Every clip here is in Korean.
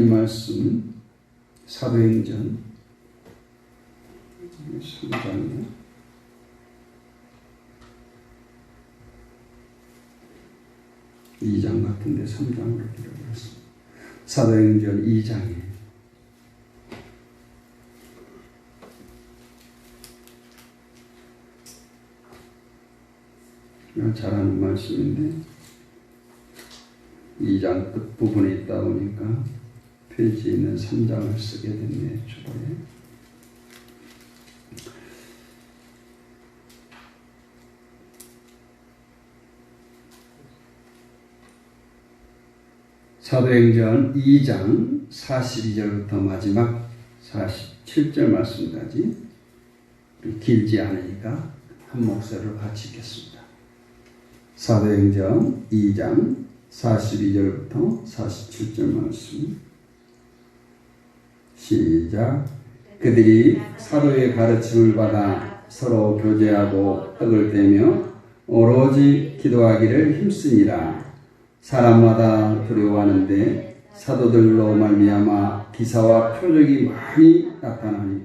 이 말씀 사도행전 3장이요. 이 장 같은데 3장으로 기록을 했습니다. 사도행전 2장에 잘 아는 말씀인데 2장 끝부분에 있다 보니까 페이지에 있는 3장을 쓰게 됐네요. 초반에. 사도행전 2장 42절부터 마지막 47절 말씀까지 길지 않으니까 한 목소리로 같이 읽겠습니다. 사도행전 2장 42절부터 47절 말씀 시작. 그들이 사도의 가르침을 받아 서로 교제하고 떡을 떼며 오로지 기도하기를 힘쓰니라. 사람마다 두려워하는데 사도들로 말미암아 기사와 표적이 많이 나타나니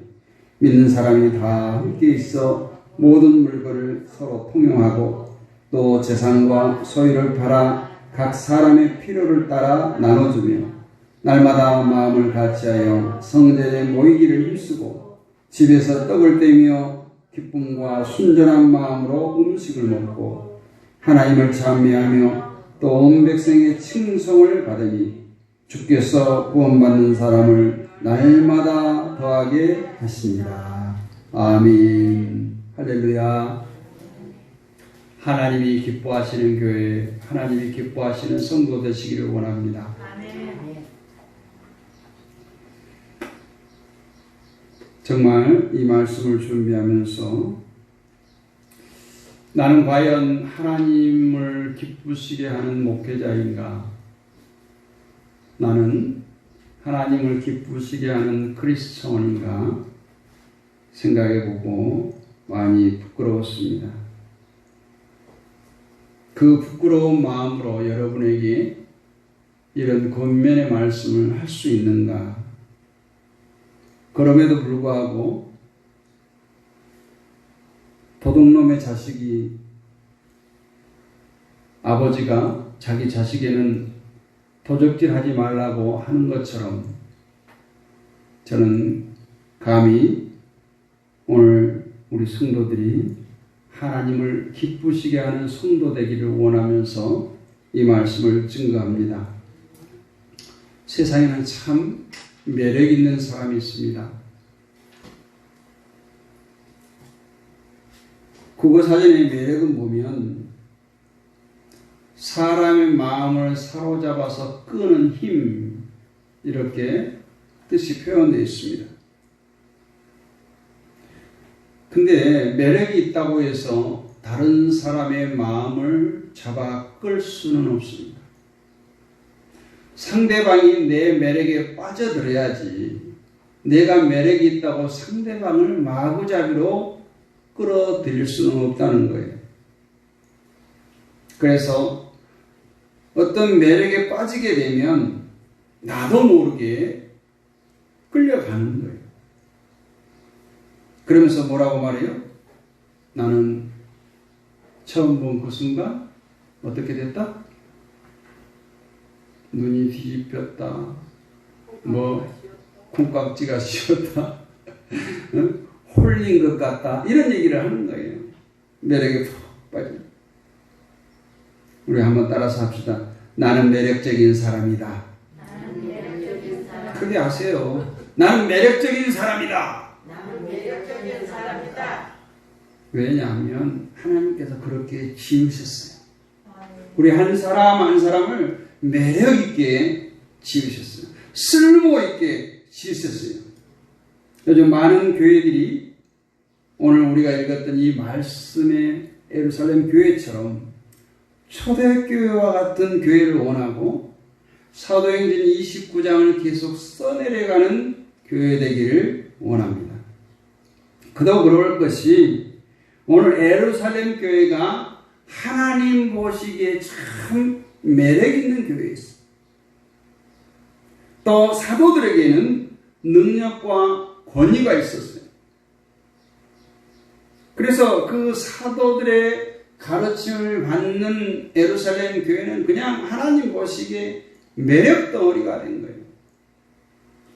믿는 사람이 다 함께 있어 모든 물건을 서로 통용하고 또 재산과 소유를 팔아 각 사람의 필요를 따라 나눠주며 날마다 마음을 같이하여 성전에 모이기를 힘쓰고 집에서 떡을 떼며 기쁨과 순전한 마음으로 음식을 먹고 하나님을 찬미하며 또 온 백성의 칭송을 받으니 주께서 구원받는 사람을 날마다 더하게 하십니다. 아멘. 할렐루야. 하나님이 기뻐하시는 교회, 하나님이 기뻐하시는 성도 되시기를 원합니다. 정말 이 말씀을 준비하면서 나는 과연 하나님을 기쁘시게 하는 목회자인가? 나는 하나님을 기쁘시게 하는 그리스도인가? 생각해보고 많이 부끄러웠습니다. 그 부끄러운 마음으로 여러분에게 이런 권면의 말씀을 할 수 있는가? 그럼에도 불구하고 도둑놈의 자식이 아버지가 자기 자식에는 도적질하지 말라고 하는 것처럼 저는 감히 오늘 우리 성도들이 하나님을 기쁘시게 하는 성도 되기를 원하면서 이 말씀을 증거합니다. 세상에는 참 매력 있는 사람이 있습니다. 국어사전의 매력은 보면 사람의 마음을 사로잡아서 끄는 힘, 이렇게 뜻이 표현되어 있습니다. 근데 매력이 있다고 해서 다른 사람의 마음을 잡아 끌 수는 없습니다. 상대방이 내 매력에 빠져들어야지 내가 매력이 있다고 상대방을 마구잡이로 끌어들일 수는 없다는 거예요. 그래서 어떤 매력에 빠지게 되면 나도 모르게 끌려가는 거예요. 그러면서 뭐라고 말해요? 나는 처음 본 그 순간 어떻게 됐다? 눈이 뒤집혔다. 콩깍지가 씌었다. 홀린 것 같다. 이런 얘기를 하는 거예요. 매력에 푹 빠져. 우리 한번 따라서 합시다. 나는 매력적인 사람이다. 나는 매력적인 사람. 크게 하세요. 나는 매력적인 사람이다. 나는 매력적인 사람이다. 왜냐하면 하나님께서 그렇게 지으셨어요. 우리 한 사람 한 사람을 매력 있게 지으셨어요. 쓸모 있게 지으셨어요. 요즘 많은 교회들이 오늘 우리가 읽었던 이 말씀의 예루살렘 교회처럼 초대교회와 같은 교회를 원하고 사도행전 29장을 계속 써내려가는 교회 되기를 원합니다. 그도 그럴 것이 오늘 예루살렘 교회가 하나님 보시기에 참 매력 있는 교회였어요. 또 사도들에게는 능력과 권위가 있었어요. 그래서 그 사도들의 가르침을 받는 예루살렘 교회는 그냥 하나님 보시기에 매력 덩어리가 된 거예요.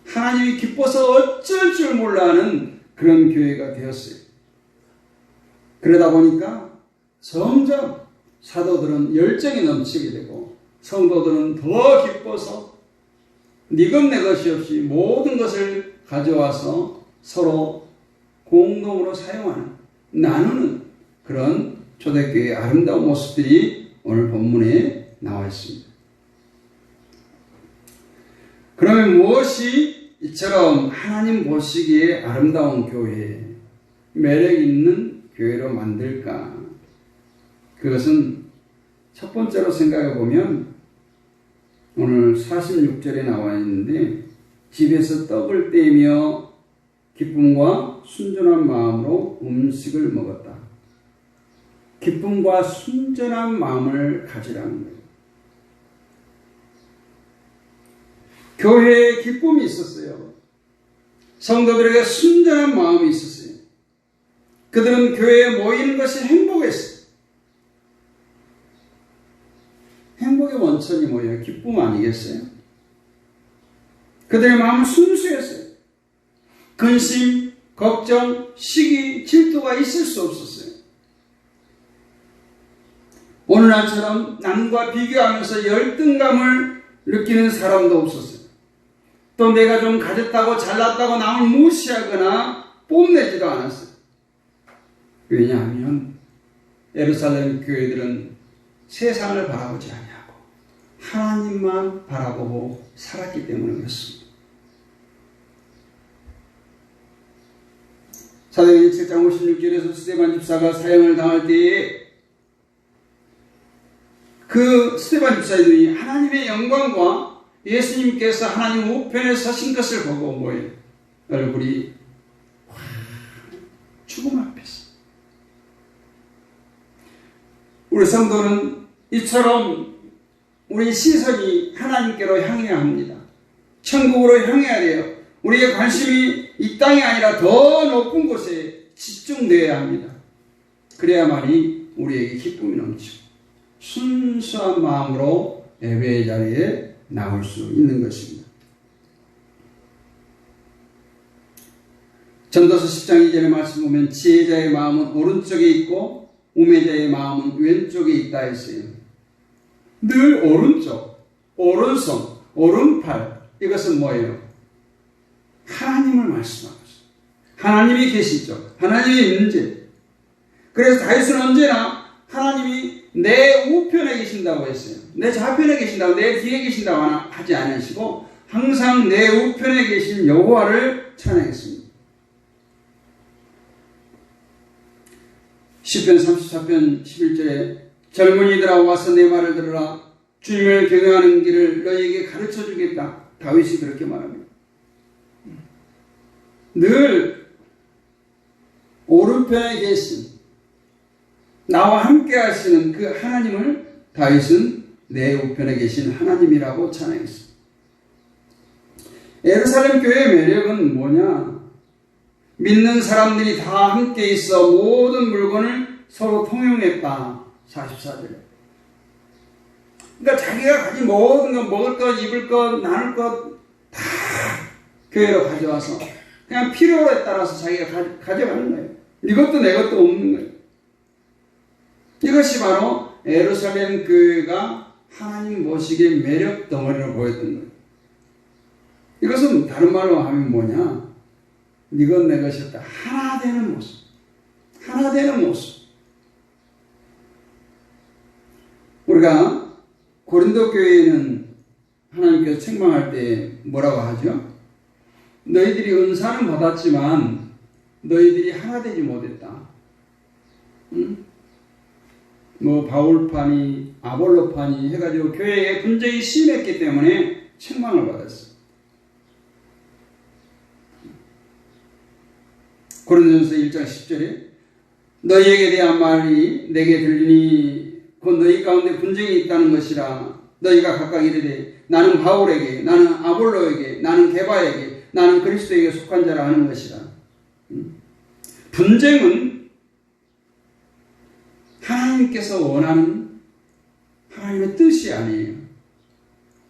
하나님이 기뻐서 어쩔 줄 몰라 하는 그런 교회가 되었어요. 그러다 보니까 점점 사도들은 열정이 넘치게 되고 성도들은 더 기뻐서 니것 내 것이 없이 모든 것을 가져와서 서로 공동으로 사용하는, 나누는 그런 초대교회의 아름다운 모습들이 오늘 본문에 나와 있습니다. 그러면 무엇이 이처럼 하나님 보시기에 아름다운 교회, 매력 있는 교회로 만들까? 그것은 첫 번째로 생각해 보면 오늘 46절에 나와 있는데, 집에서 떡을 떼며 기쁨과 순전한 마음으로 음식을 먹었다. 기쁨과 순전한 마음을 가지라는 거예요. 교회에 기쁨이 있었어요. 성도들에게 순전한 마음이 있었어요. 그들은 교회에 모이는 것이 행복했어요. 행복의 원천이 뭐예요? 기쁨 아니겠어요? 그들의 마음은 순수했어요. 근심, 걱정, 시기, 질투가 있을 수 없었어요. 오늘날처럼 남과 비교하면서 열등감을 느끼는 사람도 없었어요. 또 내가 좀 가졌다고 잘났다고 남을 무시하거나 뽐내지도 않았어요. 왜냐하면 예루살렘 교회들은 세상을 바라보지 아니하고 하나님만 바라보고 살았기 때문에 그렇습니다. 사도행전 7장 56절에서 스데반 집사가 사형을 당할 때에 그 스데반 집사님이 하나님의 영광과 예수님께서 하나님 우편에 서신 것을 보고 뭐예요? 얼굴이 죽음 앞에서. 우리 성도는 이처럼 우리 시선이 하나님께로 향해야 합니다. 천국으로 향해야 돼요. 우리의 관심이 이 땅이 아니라 더 높은 곳에 집중되어야 합니다. 그래야만이 우리에게 기쁨이 넘치고 순수한 마음으로 예배의 자리에 나올 수 있는 것입니다. 전도서 10장 2절의 말씀 보면 지혜자의 마음은 오른쪽에 있고 우매자의 마음은 왼쪽에 있다 했어요. 늘 오른쪽, 오른손, 오른팔, 이것은 뭐예요? 하나님을 말씀하고 있어요. 하나님이 계신 쪽, 하나님이 있는 집. 그래서 다윗은 언제나 하나님이 내 우편에 계신다고 했어요. 내 좌편에 계신다고, 내 뒤에 계신다고 하지 않으시고 항상 내 우편에 계신 여호와를 찬양했습니다. 시편 34편 11절에 젊은이들아 와서 내 말을 들으라. 주님을 경외하는 길을 너희에게 가르쳐 주겠다. 다윗이 그렇게 말합니다. 늘 오른편에 계신 나와 함께 하시는 그 하나님을 다윗은 내 우편에 계신 하나님이라고 찬양했습니다. 예루살렘 교회의 매력은 뭐냐? 믿는 사람들이 다 함께 있어 모든 물건을 서로 통용했다. 44절에. 그러니까 자기가 가진 모든 것, 먹을 것, 입을 것, 나눌 것 다 교회로 가져와서 그냥 필요에 따라서 자기가 가져가는 거예요. 이것도 내 것도 없는 거예요. 이것이 바로 예루살렘 교회가 하나님 보시기에 매력 덩어리로 보였던 거예요. 이것은 다른 말로 하면 뭐냐? 이건 내 것이었다. 하나 되는 모습. 하나 되는 모습. 우리가 고린도 교회에는 하나님께서 책망할 때 뭐라고 하죠? 너희들이 은사는 받았지만 너희들이 하나 되지 못했다. 응? 뭐 바울파니 아볼로파니 해가지고 교회에 분쟁이 심했기 때문에 책망을 받았어요. 고린도전서 1장 10절에 너희에게 대한 말이 내게 들리니 곧 너희 가운데 분쟁이 있다는 것이라. 너희가 각각 이르되 나는 바울에게, 나는 아볼로에게, 나는 게바에게, 나는 그리스도에게 속한 자라 하는 것이라. 분쟁은 하나님께서 원하는 하나님의 뜻이 아니에요.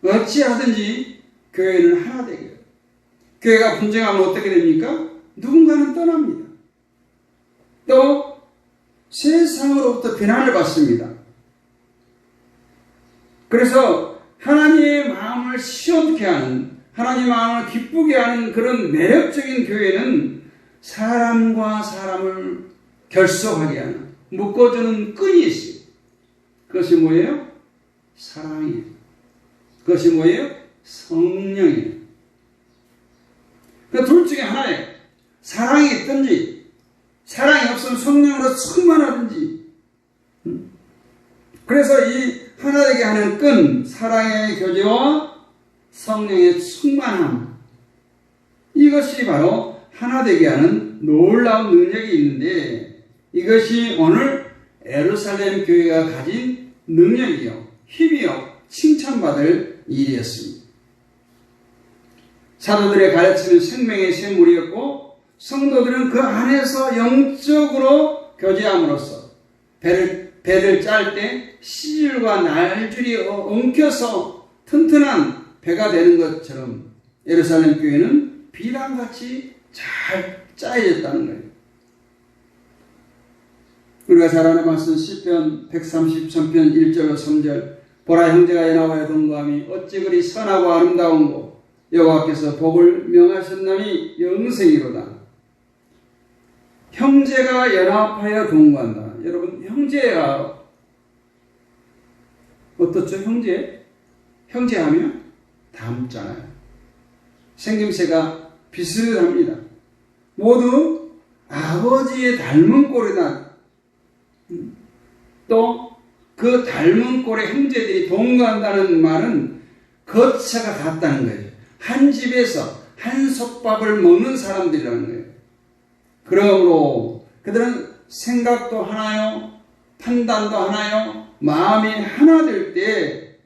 어찌하든지 교회는 하나 되게. 교회가 분쟁하면 어떻게 됩니까? 누군가는 떠납니다. 또 세상으로부터 비난을 받습니다. 그래서 하나님의 마음을 시원케 하는, 하나님의 마음을 기쁘게 하는 그런 매력적인 교회는 사람과 사람을 결속하게 하는, 묶어주는 끈이 있어요. 그것이 뭐예요? 사랑이에요. 그것이 뭐예요? 성령이에요. 그 둘 중에 하나예요. 사랑이 있든지, 사랑이 없으면 성령으로 충만하든지. 그래서 이 하나 되게 하는 끈, 사랑의 교제와 성령의 충만함, 이것이 바로 하나 되게 하는 놀라운 능력이 있는데, 이것이 오늘 예루살렘 교회가 가진 능력이요, 힘이요, 칭찬받을 일이었습니다. 사도들의 가르침은 생명의 샘물이었고, 성도들은 그 안에서 영적으로 교제함으로써 배를 짤 때 시줄과 날줄이 엉켜서 튼튼한 배가 되는 것처럼 예루살렘 교회는 비단같이 잘 짜여졌다는 거예요. 우리가 잘 아는 말씀 시편 133편 1절 3절 보라 형제가 연합하여 동거함이 어찌 그리 선하고 아름다운고 여호와께서 복을 명하셨나니 영생이로다. 형제가 연합하여 동거한다. 여러분, 형제가 어떻죠? 형제하면 닮잖아요. 생김새가 비슷합니다. 모두 아버지의 닮은 꼴이다. 또 그 닮은 꼴의 형제들이 동거한다는 말은 거처가 같다는 거예요. 한 집에서 한 솥밥을 먹는 사람들이라는 거예요. 그러므로 그들은 생각도 하나요, 판단도 하나요, 마음이 하나 될 때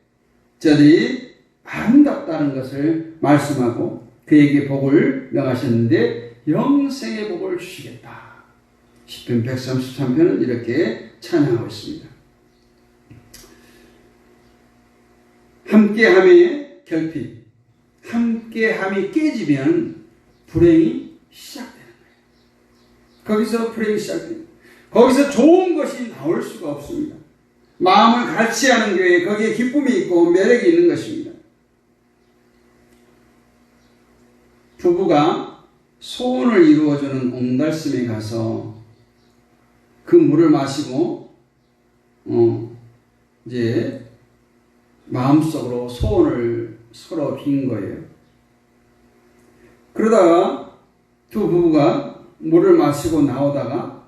저들이 아름답다는 것을 말씀하고 그에게 복을 명하셨는데 영생의 복을 주시겠다. 시편 133편은 이렇게 찬양하고 있습니다. 함께함의 결핍, 함께함이 깨지면 불행이 시작되는 거예요. 거기서 불행이 시작됩니다. 거기서 좋은 것이 나올 수가 없습니다. 마음을 같이 하는 교회, 거기에 기쁨이 있고 매력이 있는 것입니다. 부부가 소원을 이루어주는 옹달샘에 가서 그 물을 마시고 이제 마음속으로 소원을 서로 빈 거예요. 그러다가 두 부부가 물을 마시고 나오다가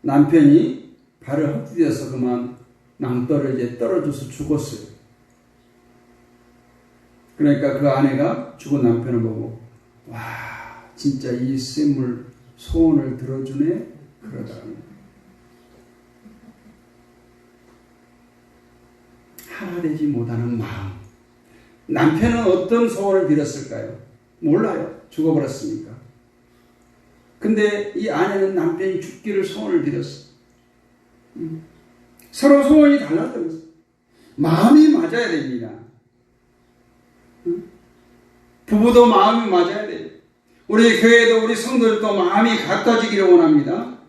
남편이 발을 헛디뎌서 그만 낭떠를 이제 떨어져서 죽었어요. 그러니까 그 아내가 죽은 남편을 보고 와, 진짜 이 샘물 소원을 들어주네? 그러더랍니다. 하나 되지 못하는 마음. 남편은 어떤 소원을 빌었을까요? 몰라요. 죽어버렸으니까. 근데 이 아내는 남편이 죽기를 소원을 빌었어. 서로 소원이 달랐다고 했어요. 마음이 맞아야 됩니다. 부부도 마음이 맞아야 돼요. 우리 교회도 우리 성도들도 마음이 같아지기를 원합니다.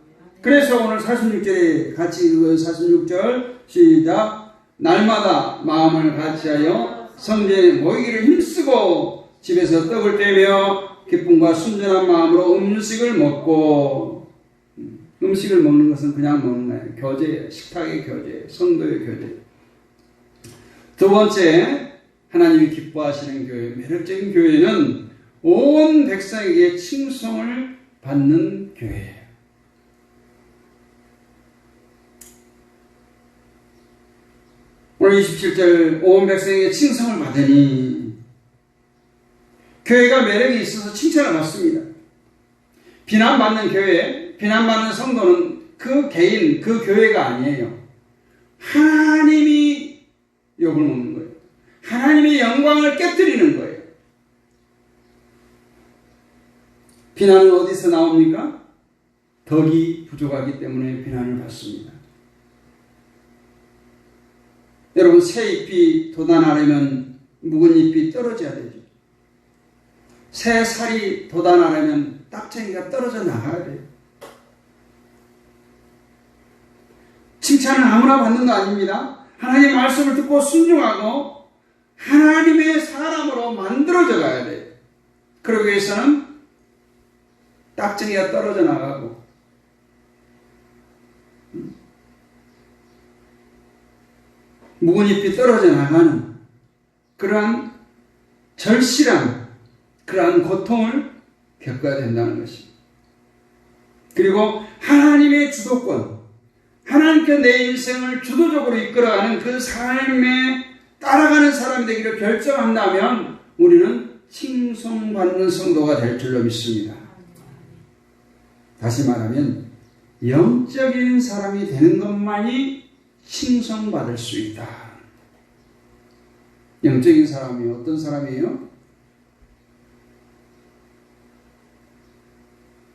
그래서 오늘 46절에 같이 읽어요. 46절 시작. 날마다 마음을 같이하여 성전에 모이기를 힘쓰고 집에서 떡을 떼며 기쁨과 순전한 마음으로 음식을 먹고, 음식을 먹는 것은 그냥 먹는 거예요. 교제예요. 식탁의 교제, 성도의 교제. 두 번째, 하나님이 기뻐하시는 교회, 매력적인 교회는 온 백성에게 칭송을 받는 교회예요. 오늘 27절 온 백성에게 칭송을 받으니, 교회가 매력이 있어서 칭찬을 받습니다. 비난받는 교회, 비난받는 성도는 그 개인, 그 교회가 아니에요. 하나님이 욕을 먹는 거예요. 하나님의 영광을 깨뜨리는 거예요. 비난은 어디서 나옵니까? 덕이 부족하기 때문에 비난을 받습니다. 여러분, 새 잎이 돋아나려면 묵은 잎이 떨어져야 되죠. 새 살이 돋아나려면 딱쟁이가 떨어져 나가야 돼요. 칭찬은 아무나 받는 거 아닙니다. 하나님의 말씀을 듣고 순종하고 하나님의 사람으로 만들어져 가야 돼요. 그러기 위해서는 딱쟁이가 떨어져 나가고 묵은 잎이 떨어져 나가는 그러한 절실한 그러한 고통을 겪어야 된다는 것입니다. 그리고 하나님의 주도권, 하나님께 내 인생을 주도적으로 이끌어가는 그 삶에 따라가는 사람이 되기를 결정한다면 우리는 칭송받는 성도가 될 줄로 믿습니다. 다시 말하면 영적인 사람이 되는 것만이 칭송받을 수 있다. 영적인 사람이 어떤 사람이에요?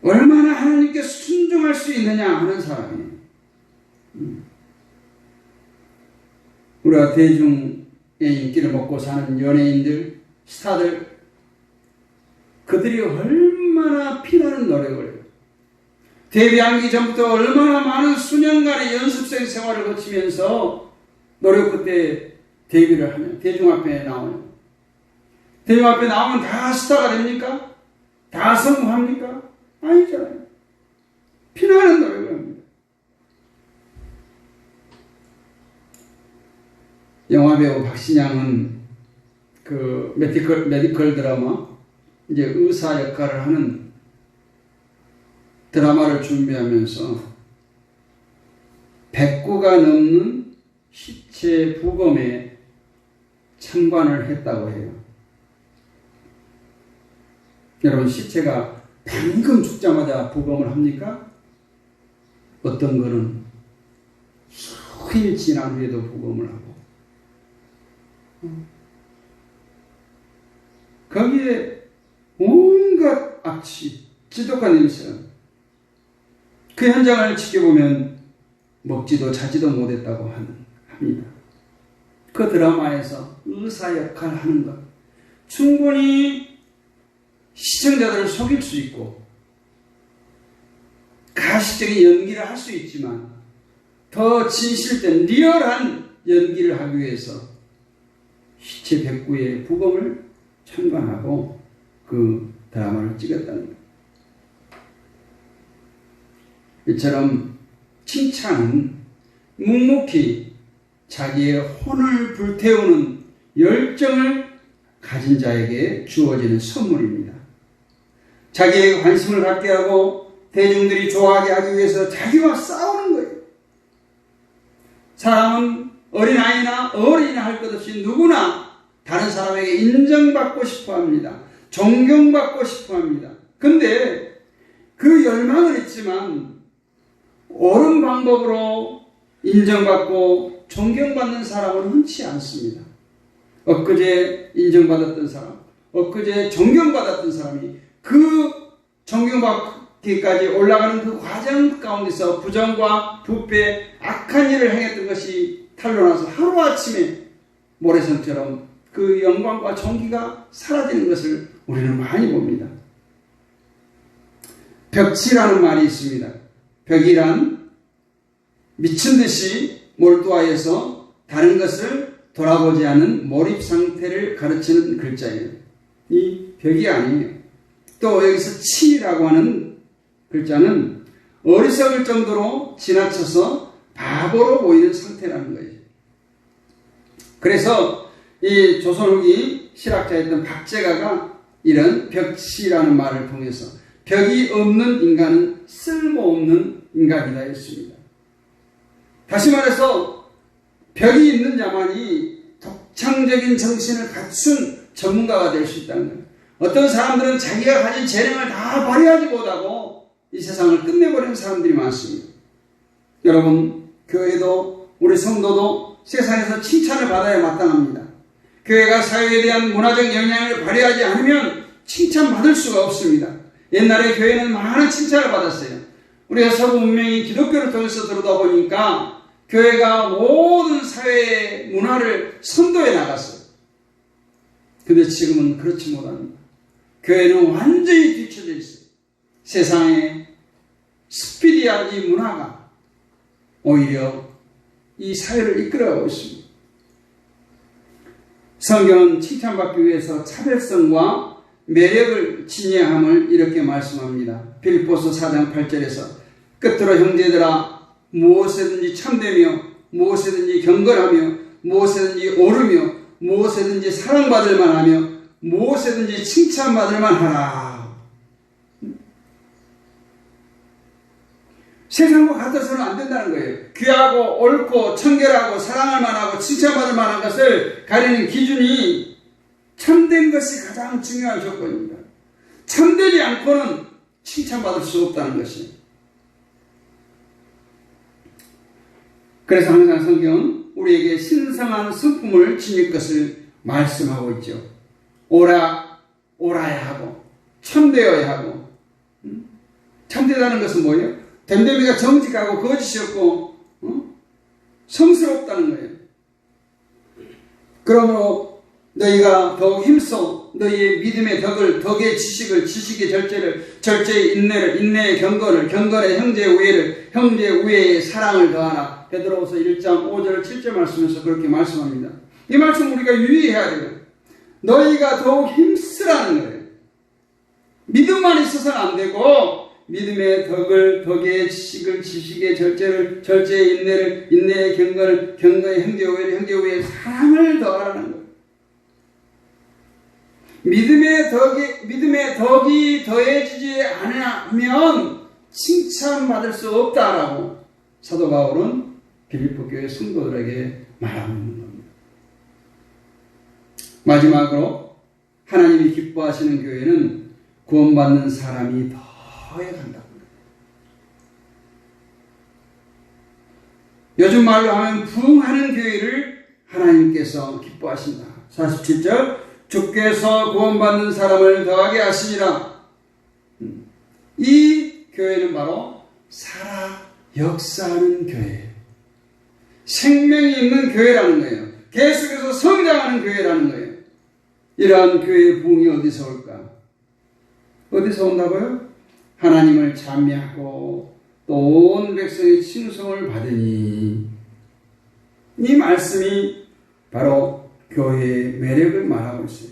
얼마나 하나님께 순종할 수 있느냐 하는 사람이에요. 우리가 대중의 인기를 먹고 사는 연예인들, 스타들, 그들이 얼마나 피나는 노력을 해요. 데뷔하기 전부터 얼마나 많은 수년간의 연습생 생활을 거치면서 노력 끝에 데뷔를 하면, 대중 앞에 나오면, 대중 앞에 나오면 다 스타가 됩니까? 다 성공합니까? 아니잖아요. 피나는 노력을 합니다. 영화배우 박신양은 그 메디컬 드라마, 이제 의사 역할을 하는 드라마를 준비하면서 100구가 넘는 시체 부검에 참관을 했다고 해요. 여러분, 시체가 방금 죽자마자 부검을 합니까? 어떤 거는 수일 지난 후에도 부검을 하고, 거기에 온갖 악취, 지독한 냄새가, 그 현장을 지켜보면 먹지도 자지도 못했다고 합니다. 그 드라마에서 의사 역할을 하는 것, 충분히 시청자들을 속일 수 있고 가식적인 연기를 할 수 있지만 더 진실된 리얼한 연기를 하기 위해서 시체 100구의 부검을 참관하고 그 드라마를 찍었다는 거예요. 이처럼 칭찬은 묵묵히 자기의 혼을 불태우는 열정을 가진 자에게 주어지는 선물입니다. 자기에게 관심을 갖게 하고 대중들이 좋아하게 하기 위해서 자기와 싸우는 거예요. 사람은 어린아이나 어린이나 할 것 없이 누구나 다른 사람에게 인정받고 싶어 합니다. 존경받고 싶어 합니다. 근데 그 열망은 있지만 옳은 방법으로 인정받고 존경받는 사람은 흔치 않습니다. 엊그제 인정받았던 사람, 엊그제 존경받았던 사람이 그 존경받기까지 올라가는 그 과정 가운데서 부정과 부패, 악한 일을 행했던 것이 탄로나서 하루아침에 모래성처럼 그 영광과 존귀가 사라지는 것을 우리는 많이 봅니다. 벽치라는 말이 있습니다. 벽이란 미친 듯이 몰두하여서 다른 것을 돌아보지 않는 몰입 상태를 가르치는 글자예요. 이 벽이 아니에요. 또 여기서 치라고 하는 글자는 어리석을 정도로 지나쳐서 바보로 보이는 상태라는 거예요. 그래서 이 조선 후기 실학자였던 박제가가 이런 벽치라는 말을 통해서 벽이 없는 인간은 쓸모없는 인간이다 했습니다. 다시 말해서 벽이 있는 자만이 독창적인 정신을 갖춘 전문가가 될 수 있다는 거예요. 어떤 사람들은 자기가 가진 재능을 다 발휘하지 못하고 이 세상을 끝내버리는 사람들이 많습니다. 여러분, 교회도 우리 성도도 세상에서 칭찬을 받아야 마땅합니다. 교회가 사회에 대한 문화적 영향을 발휘하지 않으면 칭찬받을 수가 없습니다. 옛날에 교회는 많은 칭찬을 받았어요. 우리가 서구 문명이 기독교를 통해서 들어다 보니까 교회가 모든 사회의 문화를 선도해 나갔어요. 근데 지금은 그렇지 못합니다. 교회는 완전히 뒤쳐져 있어요. 세상에 스피디한 이 문화가 오히려 이 사회를 이끌어가고 있습니다. 성경은 칭찬받기 위해서 차별성과 매력을 진예함을 이렇게 말씀합니다. 빌립보서 4장 8절에서 끝으로 형제들아 무엇에든지 참되며 무엇에든지 경건하며 무엇에든지 오르며 무엇에든지 사랑받을 만하며 무엇에든지 칭찬받을 만하라. 세상과 같아서는 안 된다는 거예요. 귀하고 옳고 청결하고 사랑할 만하고 칭찬받을 만한 것을 가리는 기준이 참된 것이 가장 중요한 조건입니다. 참되지 않고는 칭찬받을 수 없다는 것이. 그래서 항상 성경은 우리에게 신성한 성품을 지닐 것을 말씀하고 있죠. 옳아야 하고 참되어야 하고. 참되다는 것은 뭐예요? 됨됨이가 정직하고 거짓이 없고 성스럽다는 거예요. 그러므로 너희가 더욱 힘써 너희의 믿음의 덕의 지식을, 지식의 절제의 인내를, 인내의 경건을, 경건의 형제의 우애를, 형제의 우애의 사랑을 더하라. 베드로후서 1장 5절 7절 말씀에서 그렇게 말씀합니다. 이 말씀 우리가 유의해야 돼요. 너희가 더욱 힘쓰라는 거예요. 믿음만 있어서는 안 되고 믿음의 덕의 지식을, 지식의 절제의 인내를, 인내의 경건을, 경건의 형제의 우애를, 형제의 우애의 사랑을 더하라는 거예요. 믿음의 덕이 더해지지 않으면 칭찬받을 수 없다라고 사도 바울은 빌립보 교회 성도들에게 말하고 있는 겁니다. 마지막으로 하나님이 기뻐하시는 교회는 구원받는 사람이 더해 간다고 합니다. 요즘 말로 하면 부흥하는 교회를 하나님께서 기뻐하신다. 47절 주께서 구원받는 사람을 더하게 하시니라. 이 교회는 바로 살아 역사하는 교회, 생명이 있는 교회라는 거예요. 계속해서 성장하는 교회라는 거예요. 이러한 교회의 부흥이 어디서 올까? 어디서 온다고요? 하나님을 찬미하고 또 온 백성의 칭송을 받으니. 이 말씀이 바로 교회의 매력을 말하고 있어요.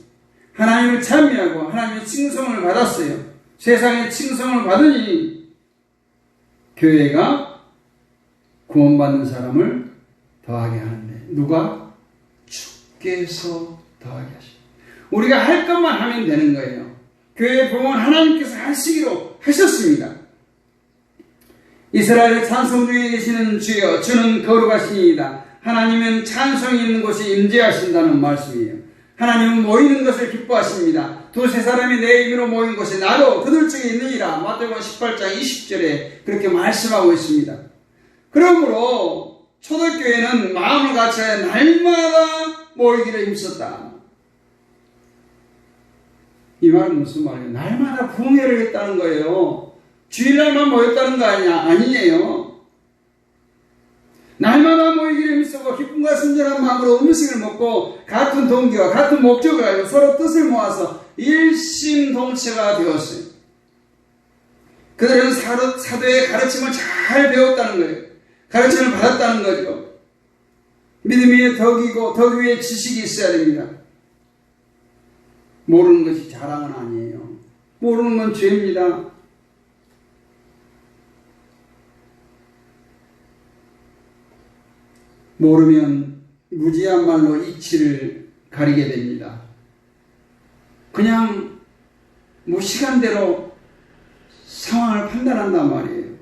하나님을 찬미하고 하나님의 칭송을 받았어요. 세상의 칭송을 받으니 교회가 구원받는 사람을 더하게 하는데 누가? 주께서 더하게 하십니다. 우리가 할 것만 하면 되는 거예요. 교회의 부흥은 하나님께서 하시기로 하셨습니다. 이스라엘의 찬송 중에 계시는 주여 주는 거룩하시니이다. 하나님은 찬송이 있는 곳에 임재하신다는 말씀이에요. 하나님은 모이는 것을 기뻐하십니다. 두세 사람이 내 이름으로 모인 곳에 나도 그들 중에 있느니라. 마태복음 18장 20절에 그렇게 말씀하고 있습니다. 그러므로 초대교회는 마음을 같이 날마다 모이기를 힘썼다. 이 말은 무슨 말이에요? 날마다 부흥회를 했다는 거예요. 주일날만 모였다는 거 아니에요. 날마다 모이기를 힘쓰고 기쁨과 순전한 마음으로 음식을 먹고 같은 동기와 같은 목적을 가지고 서로 뜻을 모아서 일심동체가 되었어요. 그들은 사도의 가르침을 잘 배웠다는 거예요. 가르침을 받았다는 거죠. 믿음이 덕이고 덕 위에 지식이 있어야 됩니다. 모르는 것이 자랑은 아니에요. 모르는 건 죄입니다. 모르면 무지한 말로 이치를 가리게 됩니다. 그냥 시간대로 상황을 판단한단 말이에요.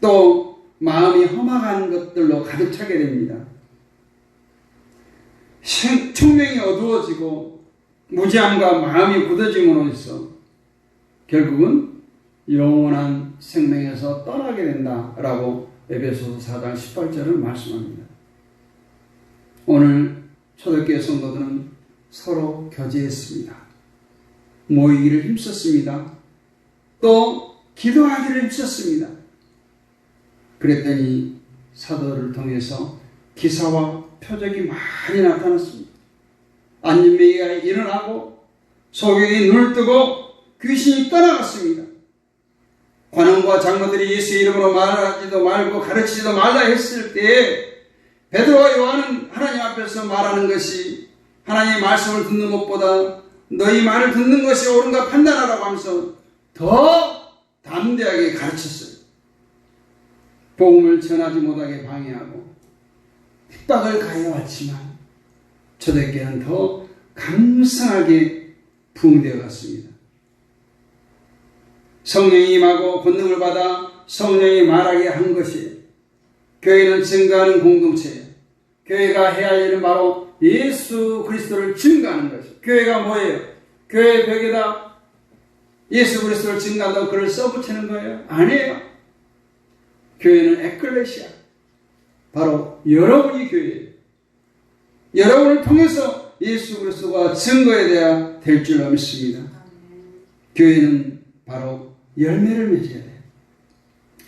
또 마음이 험악한 것들로 가득 차게 됩니다. 총명이 어두워지고 무지함과 마음이 굳어짐으로써 결국은 영원한 생명에서 떠나게 된다라고 에베소서 4장 18절을 말씀합니다. 오늘 초대교회 성도들은 서로 교제했습니다. 모이기를 힘썼습니다. 또 기도하기를 힘썼습니다. 그랬더니 사도를 통해서 기사와 표적이 많이 나타났습니다. 안진뱅이가 일어나고 소경이 눈을 뜨고 귀신이 떠나갔습니다. 관원과 장로들이 예수 이름으로 말하지도 말고 가르치지도 말라 했을 때 베드로와 요한은 하나님 앞에서 말하는 것이 하나님의 말씀을 듣는 것보다 너희 말을 듣는 것이 옳은가 판단하라고 하면서 더 담대하게 가르쳤어요. 복음을 전하지 못하게 방해하고 핍박을 가해왔지만 초대교회는 더 강성하게 부흥되어 갔습니다. 성령이 임하고 권능을 받아 성령이 말하게 한 것이 교회는 증거하는 공동체예요. 교회가 해야 할 일은 바로 예수 그리스도를 증거하는 것이에요. 교회가 뭐예요? 교회 벽에다 예수 그리스도를 증거한다고 글을 써붙이는 거예요? 아니에요. 교회는 에클레시아, 바로 여러분이 교회예요. 여러분을 통해서 예수 그리스도가 증거해야 될 줄로 믿습니다. 교회는 바로 열매를 맺어야 돼요.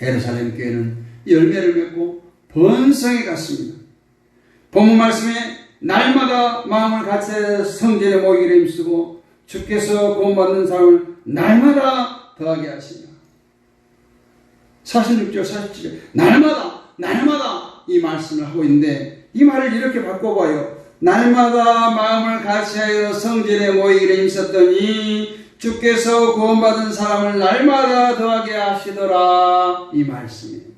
예루살렘 교회는 열매를 맺고 번성해 갔습니다. 본문 말씀에 날마다 마음을 같이 성전에 모이기를 힘쓰고 주께서 구원받는 사람을 날마다 더하게 하시며 46절 47절 날마다 이 말씀을 하고 있는데 이 말을 이렇게 바꿔봐요. 날마다 마음을 같이하여 성전에 모이기를 힘썼더니 주께서 구원받은 사람을 날마다 더하게 하시더라. 이 말씀이에요.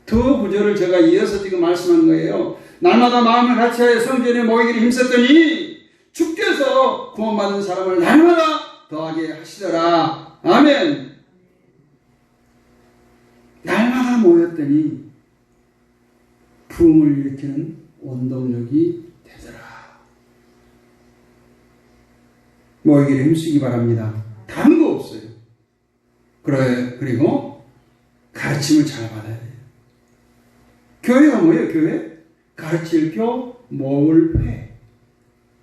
두 구절을 제가 이어서 지금 말씀한 거예요. 날마다 마음을 같이하여 성전에 모이기를 힘썼더니 주께서 구원받은 사람을 날마다 더하게 하시더라. 아멘. 날마다 모였더니 부흥을 일으키는 원동력이 되더라. 모이기를 힘쓰기 바랍니다. 다른 거 없어요. 그리고 가르침을 잘 받아야 돼요. 교회가 뭐예요? 교회? 가르칠 교, 모을 회.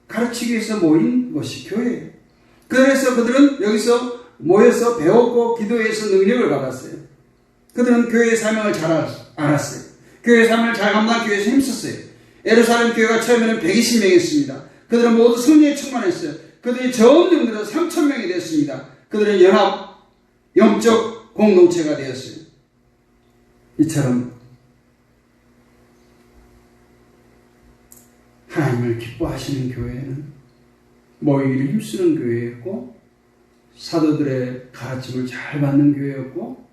가르치기 위해서 모인 것이 교회예요. 그래서 그들은 여기서 모여서 배웠고 기도해서 능력을 받았어요. 그들은 교회의 사명을 잘 알았어요. 교회의 사명을 잘 감당하기 위해서 힘썼어요. 예루살렘 교회가 처음에는 120명이었습니다. 그들은 모두 성령에 충만했어요. 그들이 점점 들어서 3,000명이 되었습니다. 그들은 연합, 영적 공동체가 되었어요. 이처럼 하나님을 기뻐하시는 교회는 모이기를 힘쓰는 교회였고 사도들의 가르침을 잘 받는 교회였고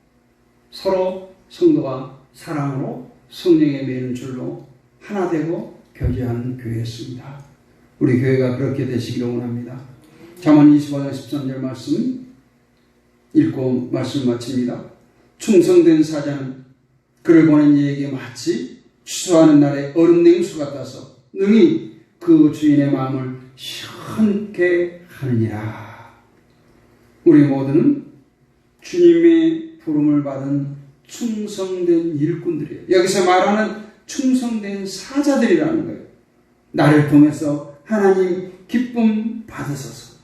서로 성도가 사랑으로 성령에 매는 줄로 하나 되고 교제하는 교회였습니다. 우리 교회가 그렇게 되시기를 원합니다. 잠언 25장 13절 말씀 읽고 말씀 마칩니다. 충성된 사자는 그를 보낸 이에게 마치 추수하는 날에 얼음 냉수 같아서 능히 그 주인의 마음을 시원케 하느니라. 우리 모두는 주님의 부름을 받은 충성된 일꾼들이에요. 여기서 말하는 충성된 사자들이라는 거예요. 나를 통해서 하나님 기쁨 받으소서.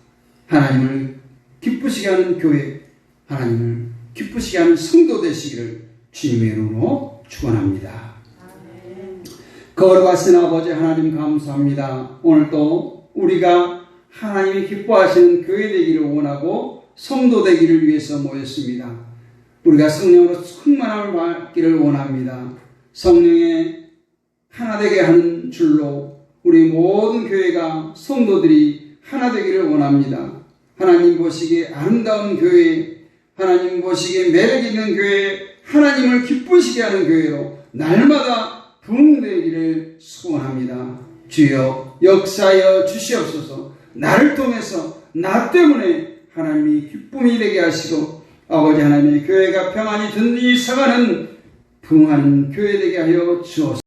하나님을 기쁘시게 하는 교회, 하나님을 기쁘시게 하는 성도 되시기를 주님의 이름으로 축원합니다. 거룩하신 아버지 하나님 감사합니다. 오늘도 우리가 하나님이 기뻐하시는 교회 되기를 원하고 성도 되기를 위해서 모였습니다. 우리가 성령으로 충만함을 받기를 원합니다. 성령의 하나 되게 하는 줄로 우리 모든 교회가 성도들이 하나 되기를 원합니다. 하나님 보시기에 아름다운 교회, 하나님 보시기에 매력 있는 교회, 하나님을 기쁘시게 하는 교회로 날마다 부흥되기를 소원합니다. 주여 역사하여 주시옵소서. 나를 통해서 나 때문에 하나님이 기쁨이 되게 하시고 아버지 하나님의 교회가 평안히 든든히 서가는 부흥하는 교회 되게 하여 주옵소서.